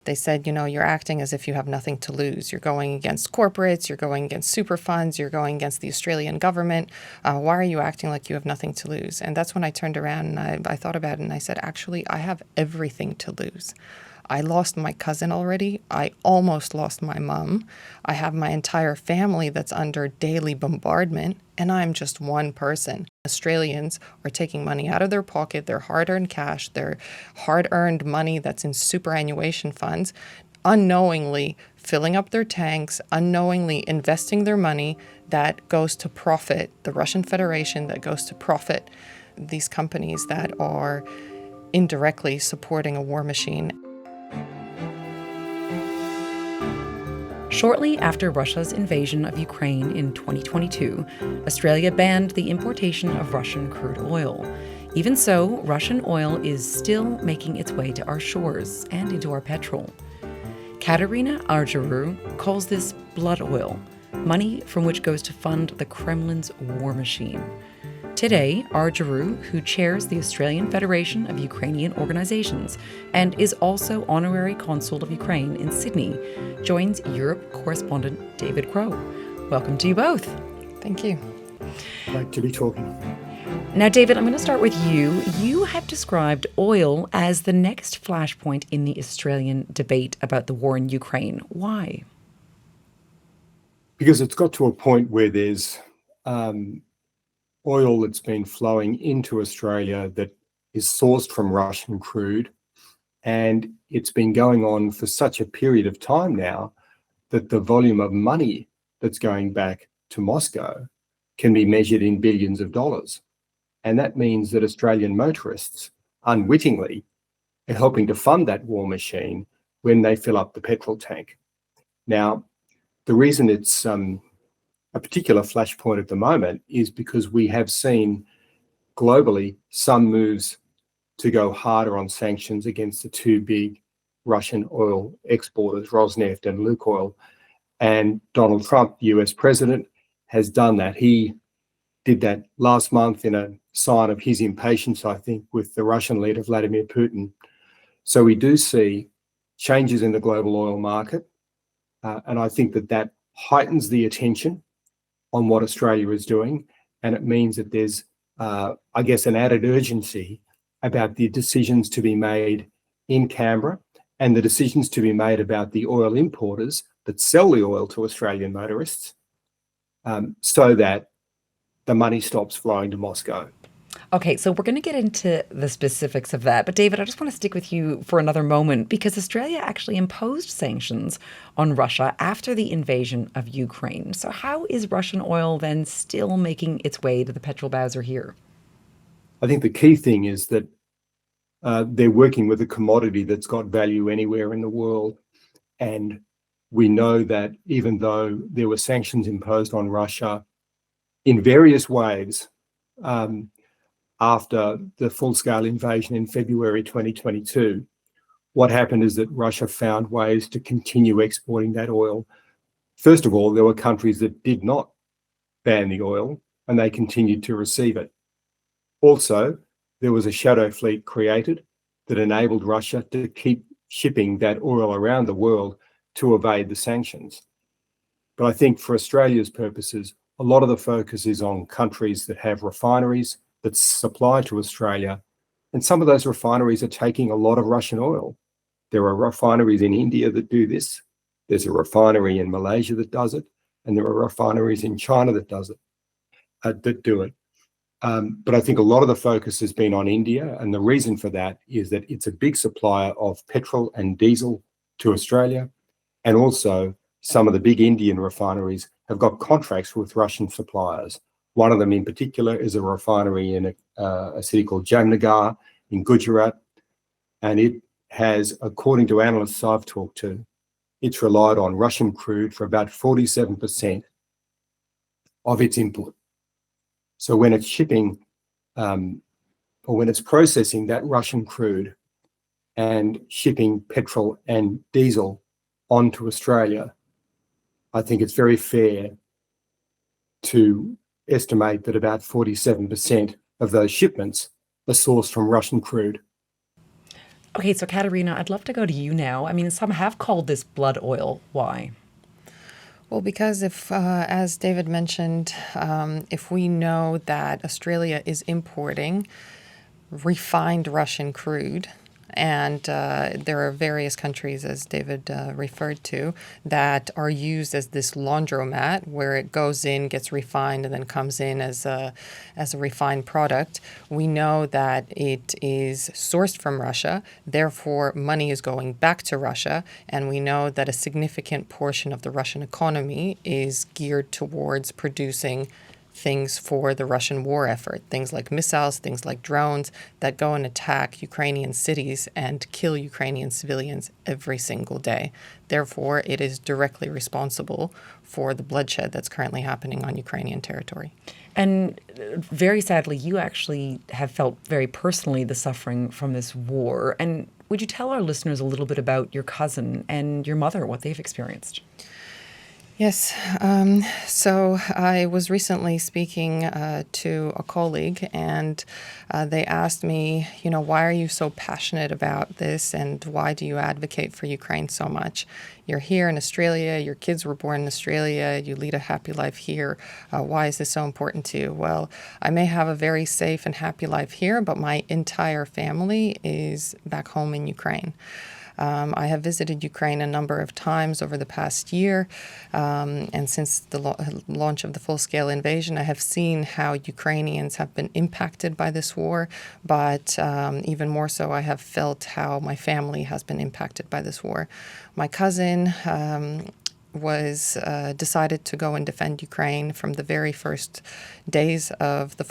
They said, you're acting as if you have nothing to lose. You're going against corporates, you're going against super funds, you're going against the Australian government. Why are you acting like you have nothing to lose? And that's when I turned around and I thought about it and I said, actually, I have everything to lose. I lost my cousin already. I almost lost my mom. I have my entire family that's under daily bombardment, and I'm just one person. Australians are taking money out of their pocket, their hard-earned cash, their hard-earned money that's in superannuation funds, unknowingly filling up their tanks, unknowingly investing their money that goes to profit the Russian Federation, that goes to profit these companies that are indirectly supporting a war machine. Shortly after Russia's invasion of Ukraine in 2022, Australia banned the importation of Russian crude oil. Even so, Russian oil is still making its way to our shores and into our petrol. Kateryna Argyrou calls this blood oil, money from which goes to fund the Kremlin's war machine. Today, Argryou, who chairs the Australian Federation of Ukrainian Organizations and is also honorary consul of Ukraine in Sydney, joins Europe correspondent David Crowe. Welcome to you both. Thank you. Great to be talking. Now, David, I'm going to start with you. You have described oil as the next flashpoint in the Australian debate about the war in Ukraine. Why? Because it's got to a point where there's oil that's been flowing into Australia that is sourced from Russian crude, and it's been going on for such a period of time now that the volume of money that's going back to Moscow can be measured in billions of dollars. And that means that Australian motorists unwittingly are helping to fund that war machine when they fill up the petrol tank. Now, the reason it's a particular flashpoint at the moment is because we have seen globally some moves to go harder on sanctions against the two big Russian oil exporters, Rosneft and Lukoil. And Donald Trump, the US president, has done that. He did that last month in a sign of his impatience, I think, with the Russian leader, Vladimir Putin. So we do see changes in the global oil market. And I think that heightens the attention on what Australia is doing. And it means that there's, I guess, an added urgency about the decisions to be made in Canberra and the decisions to be made about the oil importers that sell the oil to Australian motorists, so that the money stops flowing to Moscow. Okay, so we're going to get into the specifics of that. But David, I just want to stick with you for another moment because Australia actually imposed sanctions on Russia after the invasion of Ukraine. So how is Russian oil then still making its way to the petrol bowser here? I think the key thing is that they're working with a commodity that's got value anywhere in the world. And we know that even though there were sanctions imposed on Russia in various waves, after the full-scale invasion in February 2022, what happened is that Russia found ways to continue exporting that oil. First of all, there were countries that did not ban the oil, and they continued to receive it. Also, there was a shadow fleet created that enabled Russia to keep shipping that oil around the world to evade the sanctions. But I think for Australia's purposes, a lot of the focus is on countries that have refineries that supply to Australia. And some of those refineries are taking a lot of Russian oil. There are refineries in India that do this. There's a refinery in Malaysia that does it. And there are refineries in China that do it. But I think a lot of the focus has been on India. And the reason for that is that it's a big supplier of petrol and diesel to Australia. And also some of the big Indian refineries have got contracts with Russian suppliers. One of them in particular is a refinery in a city called Jamnagar in Gujarat. And it has, according to analysts I've talked to, it's relied on Russian crude for about 47% of its input. So when it's shipping or when it's processing that Russian crude and shipping petrol and diesel onto Australia, I think it's very fair to estimate that about 47% of those shipments are sourced from Russian crude. Okay, so Kateryna, I'd love to go to you now. I mean, some have called this blood oil. Why? Well, because if, as David mentioned, if we know that Australia is importing refined Russian crude, and there are various countries, as David referred to, that are used as this laundromat where it goes in, gets refined, and then comes in as a refined product. We know that it is sourced from Russia, therefore money is going back to Russia, and we know that a significant portion of the Russian economy is geared towards producing things for the Russian war effort, things like missiles, things like drones that go and attack Ukrainian cities and kill Ukrainian civilians every single day. Therefore, it is directly responsible for the bloodshed that's currently happening on Ukrainian territory. And very sadly, you actually have felt very personally the suffering from this war. And would you tell our listeners a little bit about your cousin and your mother, what they've experienced? Yes. So I was recently speaking to a colleague, and they asked me, why are you so passionate about this, and why do you advocate for Ukraine so much? You're here in Australia, your kids were born in Australia, you lead a happy life here. Why is this so important to you? Well, I may have a very safe and happy life here, but my entire family is back home in Ukraine. I have visited Ukraine a number of times over the past year, and since the launch of the full-scale invasion, I have seen how Ukrainians have been impacted by this war, but even more so, I have felt how my family has been impacted by this war. My cousin was decided to go and defend Ukraine from the very first days of the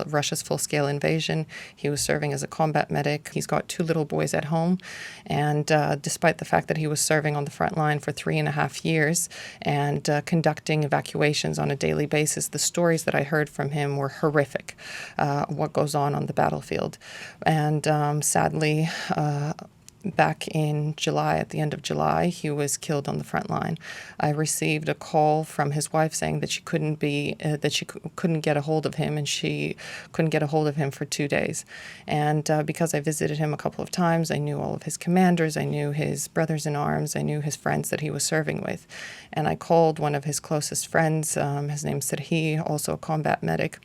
Russia's full-scale invasion. He was serving as a combat medic. He's got 2 little boys at home, and despite the fact that he was serving on the front line for 3.5 years and conducting evacuations on a daily basis, the stories that I heard from him were horrific, what goes on the battlefield. And sadly, back in July, at the end of July, he was killed on the front line. I received a call from his wife saying that she couldn't get a hold of him, and she couldn't get a hold of him for 2 days. And because I visited him a couple of times, I knew all of his commanders, I knew his brothers in arms, I knew his friends that he was serving with. And I called one of his closest friends, his name's Serhiy, also a combat medic.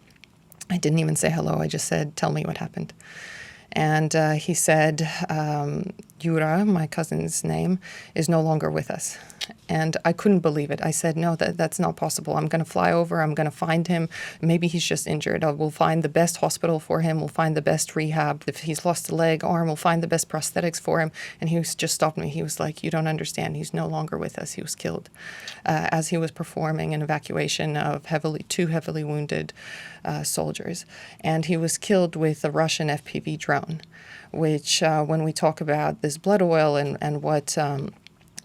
I didn't even say hello, I just said, "Tell me what happened." And he said, Yura, my cousin's name, is no longer with us. And I couldn't believe it. I said, no, that's not possible. I'm going to fly over. I'm going to find him. Maybe he's just injured. We'll find the best hospital for him. We'll find the best rehab. If he's lost a leg, arm, we'll find the best prosthetics for him. And he just stopped me. He was like, you don't understand. He's no longer with us. He was killed as he was performing an evacuation of 2 heavily wounded soldiers. And he was killed with a Russian FPV drone, which when we talk about this blood oil and what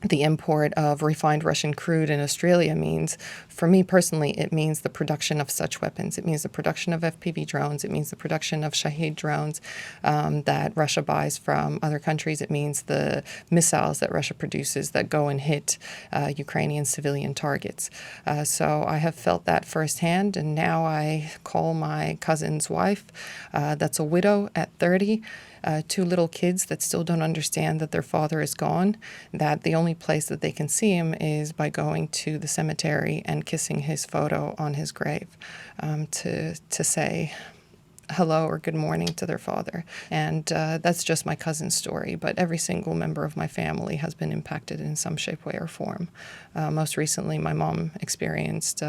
the import of refined Russian crude in Australia means, for me personally, it means the production of such weapons. It means the production of FPV drones. It means the production of Shahed drones that Russia buys from other countries. It means the missiles that Russia produces that go and hit Ukrainian civilian targets. So I have felt that firsthand, and now I call my cousin's wife, that's a widow at 30, 2 little kids that still don't understand that their father is gone, that the only place that they can see him is by going to the cemetery and kissing his photo on his grave to say hello or good morning to their father. And that's just my cousin's story, but every single member of my family has been impacted in some shape, way, or form. Most recently, my mom experienced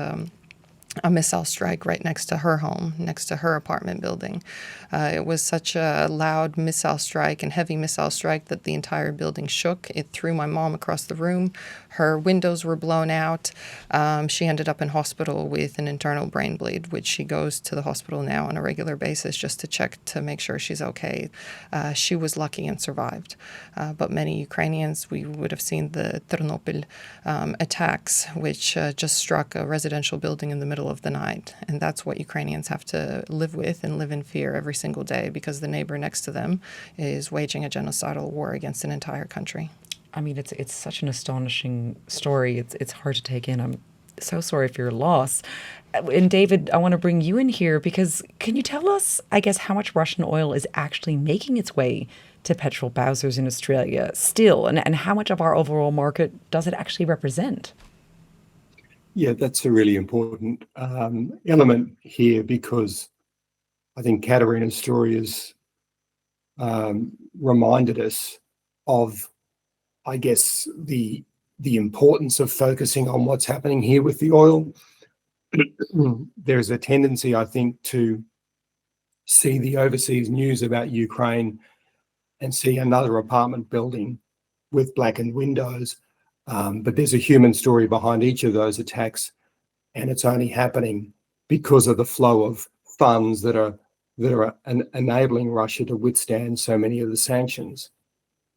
a missile strike right next to her home, next to her apartment building. It was such a loud missile strike and heavy missile strike that the entire building shook. It threw my mom across the room. Her windows were blown out. She ended up in hospital with an internal brain bleed, which she goes to the hospital now on a regular basis just to check to make sure she's okay. She was lucky and survived. But many Ukrainians, we would have seen the Ternopil attacks, which just struck a residential building in the middle of the night. And that's what Ukrainians have to live with and live in fear every single day, because the neighbor next to them is waging a genocidal war against an entire country. I mean, it's such an astonishing story. It's hard to take in. So sorry for your loss. And David, I want to bring you in here because can you tell us, I guess, how much Russian oil is actually making its way to petrol bowsers in Australia still? And how much of our overall market does it actually represent? Yeah, that's a really important element here because I think Kateryna's story has reminded us of, I guess, the importance of focusing on what's happening here with the oil. There's a tendency, I think, to see the overseas news about Ukraine and see another apartment building with blackened windows. But there's a human story behind each of those attacks, and it's only happening because of the flow of funds that are enabling Russia to withstand so many of the sanctions.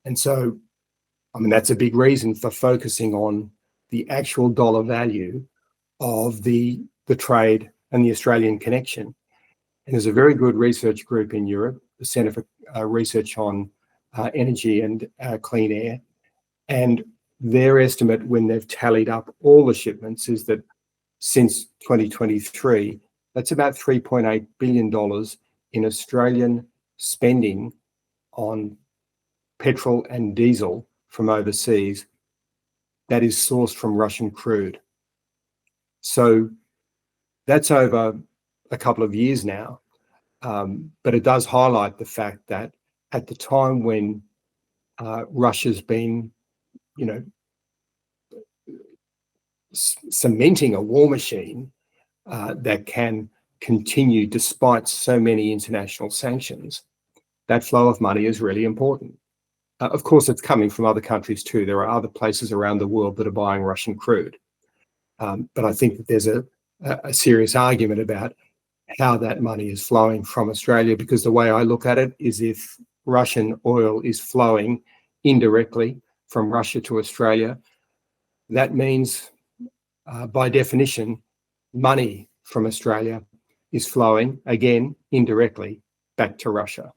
And so, I mean, that's a big reason for focusing on the actual dollar value of the trade and the Australian connection. And there's a very good research group in Europe, the Centre for Research on Energy and Clean Air. And their estimate when they've tallied up all the shipments is that since 2023, that's about $3.8 billion in Australian spending on petrol and diesel from overseas that is sourced from Russian crude. So that's over a couple of years now. But it does highlight the fact that at the time when Russia's been, cementing a war machine that can continue despite so many international sanctions, that flow of money is really important. Of course, it's coming from other countries too. There are other places around the world that are buying Russian crude. But I think that there's a serious argument about how that money is flowing from Australia, because the way I look at it is if Russian oil is flowing indirectly from Russia to Australia, that means by definition, money from Australia is flowing, again, indirectly back to Russia.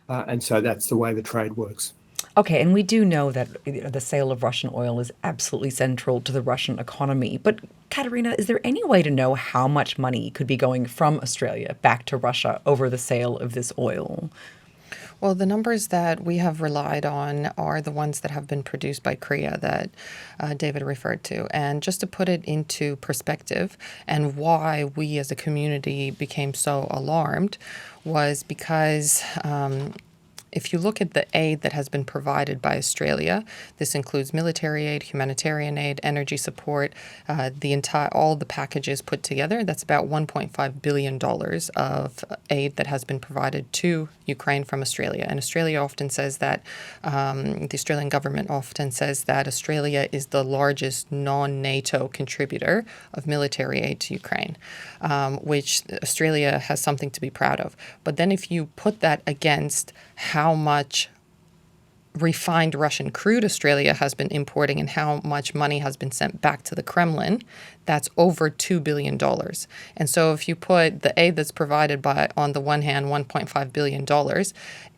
And so that's the way the trade works. Okay, and we do know that the sale of Russian oil is absolutely central to the Russian economy. But Kateryna, is there any way to know how much money could be going from Australia back to Russia over the sale of this oil? Well, the numbers that we have relied on are the ones that have been produced by CREA that David referred to. And just to put it into perspective and why we as a community became so alarmed was because if you look at the aid that has been provided by Australia, this includes military aid, humanitarian aid, energy support, all the packages put together. That's about $1.5 billion of aid that has been provided to Ukraine from Australia. And Australia often says that, the Australian government often says that Australia is the largest non-NATO contributor of military aid to Ukraine, which Australia has something to be proud of. But then if you put that against how much refined Russian crude Australia has been importing and how much money has been sent back to the Kremlin, that's over $2 billion. And so if you put the aid that's provided by, on the one hand, $1.5 billion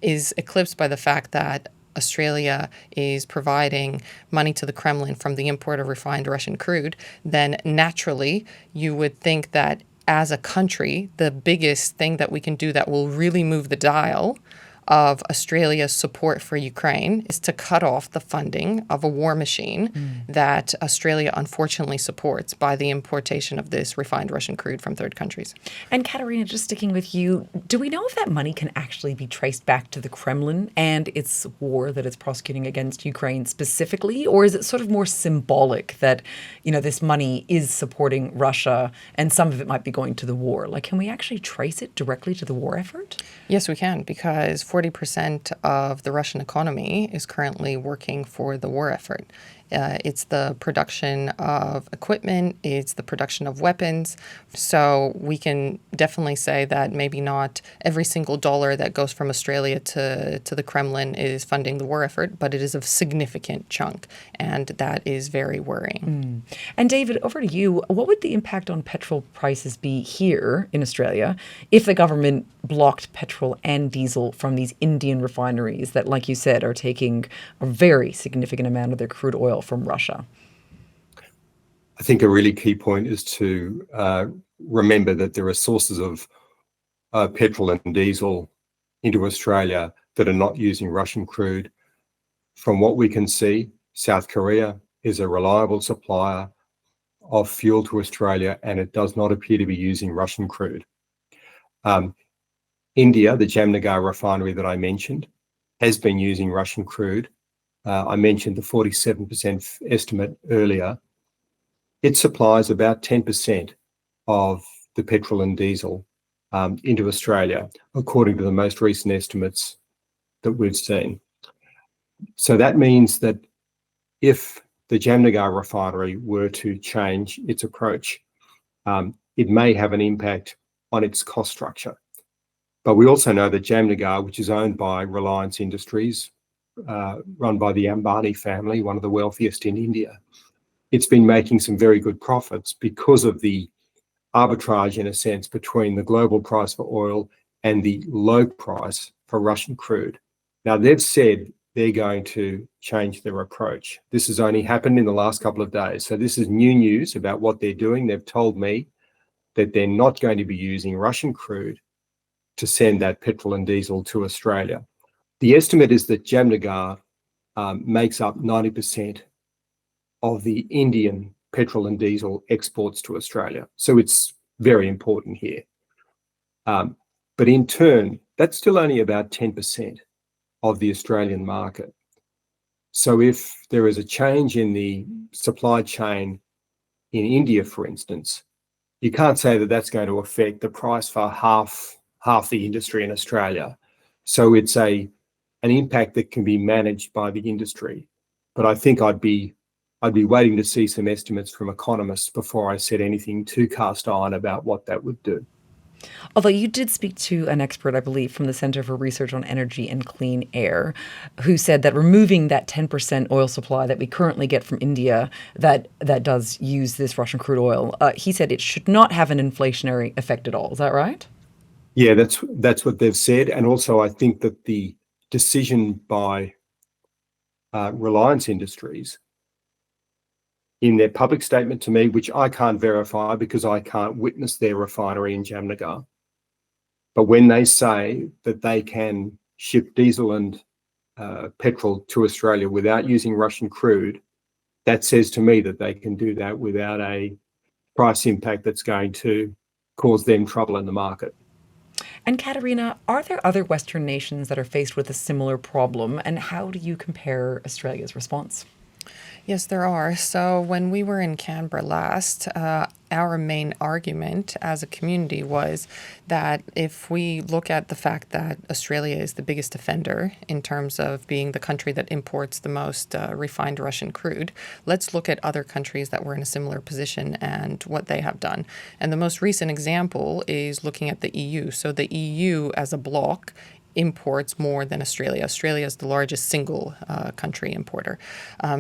is eclipsed by the fact that Australia is providing money to the Kremlin from the import of refined Russian crude, then naturally you would think that as a country, the biggest thing that we can do that will really move the dial of Australia's support for Ukraine is to cut off the funding of a war machine that Australia unfortunately supports by the importation of this refined Russian crude from third countries. And Kateryna, just sticking with you, do we know if that money can actually be traced back to the Kremlin and its war that it's prosecuting against Ukraine specifically? Or is it sort of more symbolic that, this money is supporting Russia and some of it might be going to the war? Like, can we actually trace it directly to the war effort? Yes, we can, because 40% of the Russian economy is currently working for the war effort. It's the production of equipment, it's the production of weapons. So we can definitely say that maybe not every single dollar that goes from Australia to the Kremlin is funding the war effort, but it is a significant chunk, and that is very worrying. And David, over to you. What would the impact on petrol prices be here in Australia if the government blocked petrol and diesel from these Indian refineries that, like you said, are taking a very significant amount of their crude oil from Russia? I think a really key point is to remember that there are sources of petrol and diesel into Australia that are not using Russian crude. From what we can see, South Korea is a reliable supplier of fuel to Australia, and it does not appear to be using Russian crude. India, the Jamnagar refinery that I mentioned, has been using Russian crude. I mentioned the 47% estimate earlier. It supplies about 10% of the petrol and diesel into Australia, according to the most recent estimates that we've seen. So that means that if the Jamnagar refinery were to change its approach, it may have an impact on its cost structure. But we also know that Jamnagar, which is owned by Reliance Industries, run by the Ambani family, one of the wealthiest in India, it's been making some very good profits because of the arbitrage, in a sense, between the global price for oil and the low price for Russian crude. Now, they've said they're going to change their approach. This has only happened in the last couple of days. So this is new news about what they're doing. They've told me that they're not going to be using Russian crude to send that petrol and diesel to Australia. The estimate is that Jamnagar makes up 90% of the Indian petrol and diesel exports to Australia. So it's very important here. But in turn, that's still only about 10% of the Australian market. So if there is a change in the supply chain in India, for instance, you can't say that that's going to affect the price for half the industry in Australia. So it's an impact that can be managed by the industry. But I think I'd be waiting to see some estimates from economists before I said anything too cast iron about what that would do. Although you did speak to an expert, I believe, from the Center for Research on Energy and Clean Air, who said that removing that 10% oil supply that we currently get from India that does use this Russian crude oil, he said it should not have an inflationary effect at all. Is that right? Yeah, that's what they've said. And also, I think that the decision by Reliance Industries in their public statement to me, which I can't verify because I can't witness their refinery in Jamnagar, but when they say that they can ship diesel and petrol to Australia without using Russian crude, that says to me that they can do that without a price impact that's going to cause them trouble in the market. And Kateryna, are there other Western nations that are faced with a similar problem, and how do you compare Australia's response? Yes, there are. So when we were in Canberra last, our main argument as a community was that if we look at the fact that Australia is the biggest offender in terms of being the country that imports the most refined Russian crude, let's look at other countries that were in a similar position and what they have done. And the most recent example is looking at the EU. So the EU as a bloc imports more than Australia. Australia is the largest single country importer.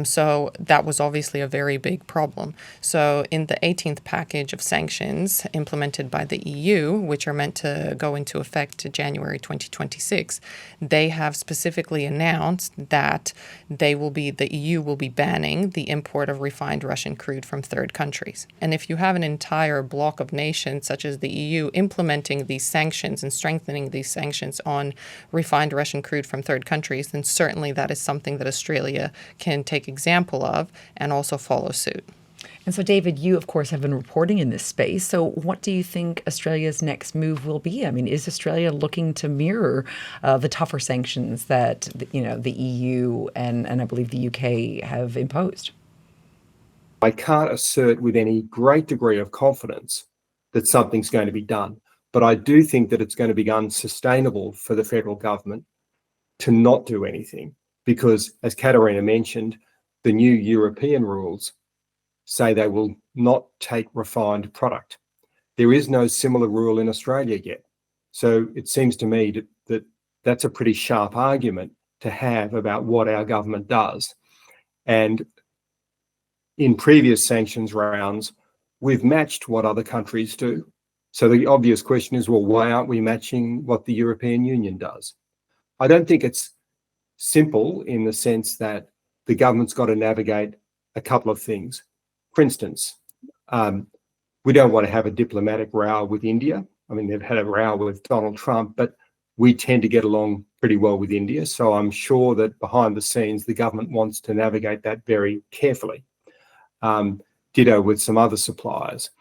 So that was obviously a very big problem. So in the 18th package of sanctions implemented by the EU, which are meant to go into effect January 2026, they have specifically announced that the EU will be banning the import of refined Russian crude from third countries. And if you have an entire bloc of nations such as the EU implementing these sanctions and strengthening these sanctions on refined Russian crude from third countries, then certainly that is something that Australia can take example of and also follow suit. And so, David, you, of course, have been reporting in this space. So what do you think Australia's next move will be? I mean, is Australia looking to mirror the tougher sanctions that, the EU and I believe the UK have imposed? I can't assert with any great degree of confidence that something's going to be done. But I do think that it's going to be unsustainable for the federal government to not do anything because, as Kateryna mentioned, the new European rules say they will not take refined product. There is no similar rule in Australia yet. So it seems to me that that's a pretty sharp argument to have about what our government does. And in previous sanctions rounds, we've matched what other countries do. So the obvious question is, well, why aren't we matching what the European Union does? I don't think it's simple in the sense that the government's got to navigate a couple of things. For instance, We don't want to have a diplomatic row with India. I mean, they've had a row with Donald Trump, but we tend to get along pretty well with India. So I'm sure that behind the scenes, the government wants to navigate that very carefully. Ditto with some other suppliers.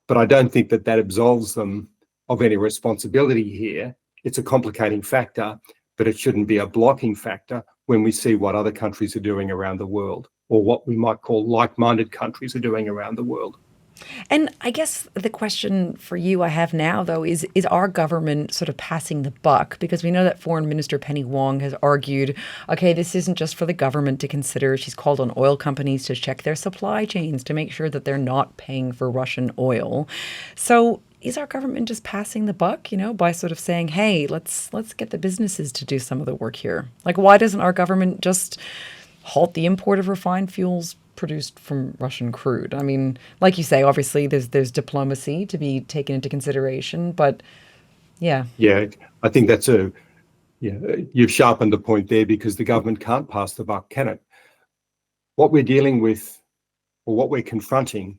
But I don't think that that absolves them of any responsibility here. It's a complicating factor, but it shouldn't be a blocking factor when we see what other countries are doing around the world, or what we might call like-minded countries are doing around the world. And I guess the question for you I have now, though, is our government sort of passing the buck? Because we know that Foreign Minister Penny Wong has argued, okay, this isn't just for the government to consider. She's called on oil companies to check their supply chains to make sure that they're not paying for Russian oil. So is our government just passing the buck, by sort of saying, hey, let's get the businesses to do some of the work here? Like, why doesn't our government just halt the import of refined fuels produced from Russian crude? I mean, like you say, obviously there's diplomacy to be taken into consideration, but yeah. Yeah, I think you've sharpened the point there, because the government can't pass the buck, can it? What we're dealing with, or what we're confronting,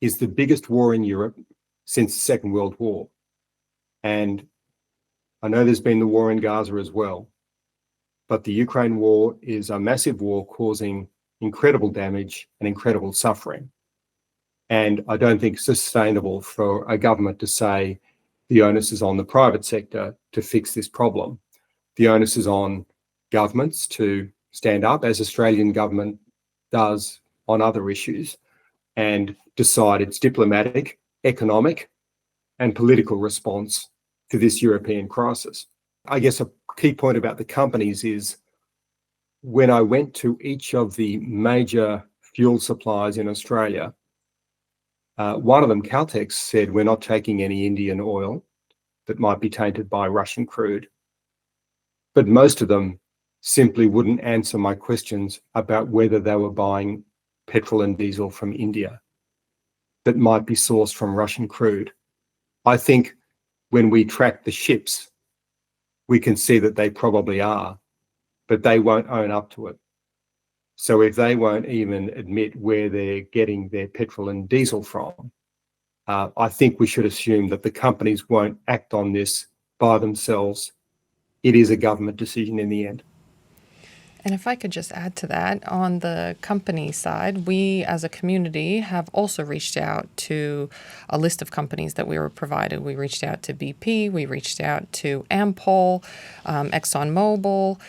is the biggest war in Europe since the Second World War. And I know there's been the war in Gaza as well, but the Ukraine war is a massive war causing incredible damage and incredible suffering. And I don't think it's sustainable for a government to say the onus is on the private sector to fix this problem. The onus is on governments to stand up, as Australian government does on other issues, and decide its diplomatic, economic, and political response to this European crisis. I guess a key point about the companies is, when I went to each of the major fuel suppliers in Australia, one of them, Caltex, said, we're not taking any Indian oil that might be tainted by Russian crude. But most of them simply wouldn't answer my questions about whether they were buying petrol and diesel from India that might be sourced from Russian crude. I think when we track the ships, we can see that they probably are, but they won't own up to it. So if they won't even admit where they're getting their petrol and diesel from, I think we should assume that the companies won't act on this by themselves. It is a government decision in the end. And if I could just add to that, on the company side, we as a community have also reached out to a list of companies that we were provided. We reached out to BP, we reached out to Ampol, ExxonMobil,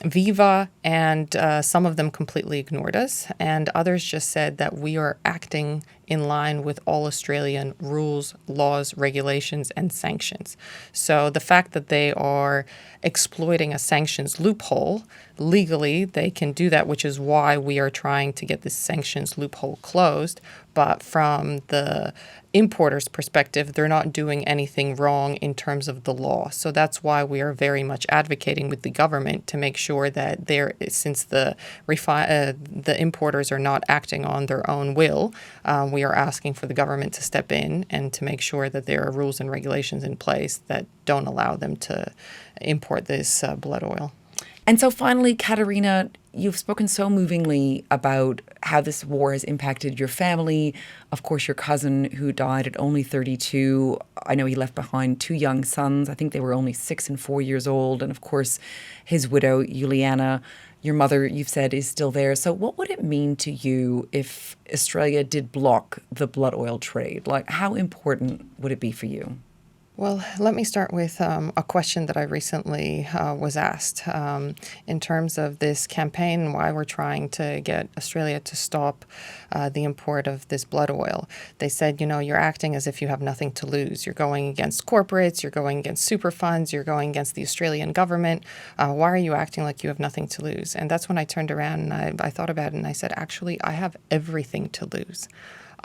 Viva, and some of them completely ignored us, and others just said that we are acting in line with all Australian rules, laws, regulations, and sanctions. So the fact that they are exploiting a sanctions loophole, legally they can do that, which is why we are trying to get this sanctions loophole closed. But from the importer's perspective, they're not doing anything wrong in terms of the law. So that's why we are very much advocating with the government to make sure that since the importers are not acting on their own will, we are asking for the government to step in and to make sure that there are rules and regulations in place that don't allow them to import this blood oil. And so finally, Kateryna, you've spoken so movingly about how this war has impacted your family. Of course, your cousin who died at only 32. I know he left behind two young sons. I think they were only 6 and 4 years old. And of course, his widow, Juliana. Your mother, you've said, is still there. So what would it mean to you if Australia did block the blood oil trade? Like, how important would it be for you? Well, let me start with a question that I recently was asked in terms of this campaign and why we're trying to get Australia to stop the import of this blood oil. They said, you're acting as if you have nothing to lose. You're going against corporates, you're going against super funds, you're going against the Australian government. Why are you acting like you have nothing to lose? And that's when I turned around and I thought about it and I said, actually, I have everything to lose.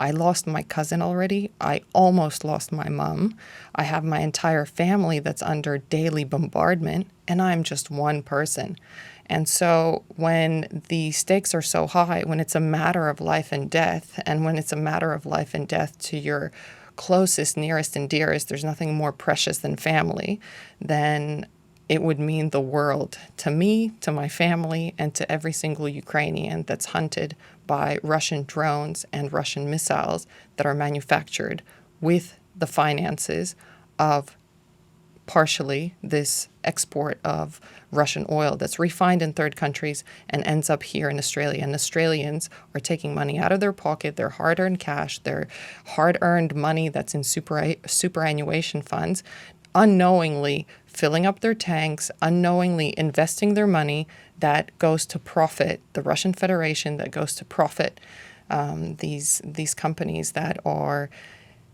I lost my cousin already. I almost lost my mom. I have my entire family that's under daily bombardment, and I'm just one person. And so when the stakes are so high, when it's a matter of life and death, and when it's a matter of life and death to your closest, nearest, and dearest, there's nothing more precious than family, then it would mean the world to me, to my family, and to every single Ukrainian that's hunted by Russian drones and Russian missiles that are manufactured with the finances of partially this export of Russian oil that's refined in third countries and ends up here in Australia. And Australians are taking money out of their pocket, their hard-earned cash, their hard-earned money that's in superannuation funds, unknowingly filling up their tanks, unknowingly investing their money that goes to profit the Russian Federation, that goes to profit these companies that are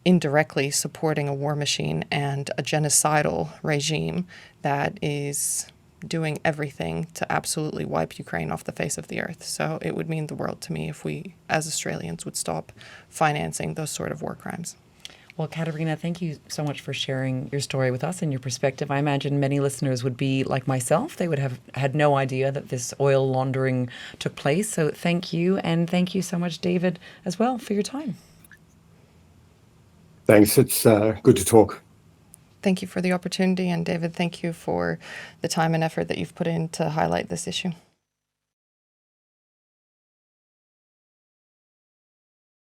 indirectly supporting a war machine and a genocidal regime that is doing everything to absolutely wipe Ukraine off the face of the earth. So it would mean the world to me if we, as Australians, would stop financing those sort of war crimes. Well, Kateryna, thank you so much for sharing your story with us and your perspective. I imagine many listeners would be like myself. They would have had no idea that this oil laundering took place. So thank you. And thank you so much, David, as well, for your time. Thanks. It's good to talk. Thank you for the opportunity. And David, thank you for the time and effort that you've put in to highlight this issue.